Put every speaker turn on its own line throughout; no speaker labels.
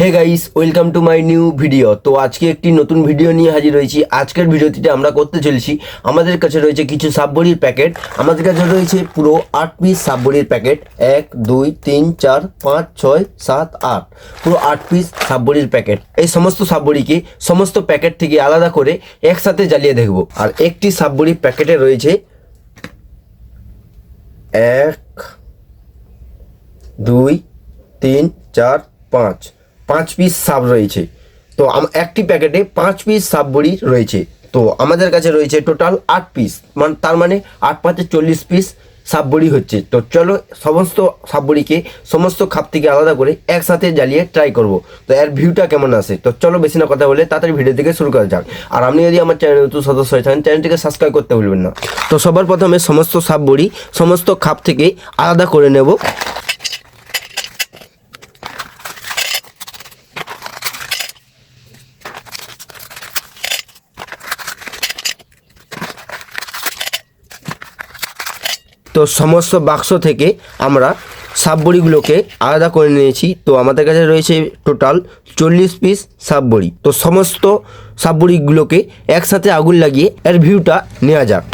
Hey guys, welcome to my new video. তো আজকে একটি নতুন ভিডিও নিয়ে হাজির হয়েছি। আজকের ভিডিওটিতে আমরা করতে চলেছি, আমাদের কাছে রয়েছে কিছু সাববড়ির প্যাকেট। আমাদের কাছে রয়েছে পুরো 8 পিস সাববড়ির প্যাকেট। 1 2 3 4 5 6 7 8, পুরো 8 পিস সাববড়ির প্যাকেট। এই সমস্ত সাববড়িকে সমস্ত প্যাকেট থেকে আলাদা করে একসাথে জ্বালিয়ে দেখব। আর একটি সাববড়ির প্যাকেটে রয়েছে 1 2 3 4 5 পিস সাব রয়েছে। তো একটি প্যাকেটে 5 পিস সাব বড়ি রয়েছে। তো আমাদের কাছে রয়েছে টোটাল 8 পিস, মানে তার মানে 8 5 40 পিস সাব বড়ি হচ্ছে। তো চলো সমস্ত সাব বড়িকে সমস্ত খাপ থেকে আলাদা করে একসাথে জ্বালিয়ে ট্রাই করব। তো এর ভিউটা কেমন আসে। তো চলো বেশি না কথা বলে তাড়াতাড়ি ভিডিও থেকে শুরু করা যাক। আর আপনি যদি আমার চ্যানেল নতুন সদস্য হয়ে থাকেন, চ্যানেলটিকে সাবস্ক্রাইব করতে ভুলবেন না। তো সবার প্রথমে সমস্ত সাব বড়ি সমস্ত খাপ থেকে আলাদা করে নেব। তো সমস্ত বাক্স থেকে আমরা সাববড়িগুলোকে আলাদা করে নিয়েছি। তো আমাদের কাছে রয়েছে টোটাল 40 পিস সাববড়ি। তো সমস্ত সাববড়িগুলোকে একসাথে আগুন লাগিয়ে এর ভিউটা নেওয়া যাক।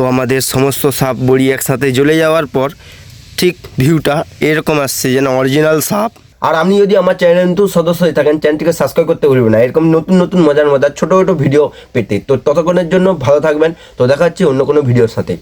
তো আমাদের সমস্ত সাপ বড়ি একসাথে জ্বলে যাওয়ার পর ঠিক ভিউটা এরকম আসছে, যেন অরিজিনাল সাপ। আর আপনি যদি আমার চ্যানেল নতুন সদস্য হয়ে থাকেন, চ্যানেলটিকে সাবস্ক্রাইব করতে ভুলবেন না এরকম নতুন নতুন মজার ছোটো ছোটো ভিডিও পেতে। তো ততক্ষণের জন্য ভালো থাকবেন। তো দেখা হচ্ছে অন্য কোনো ভিডিওর সাথে।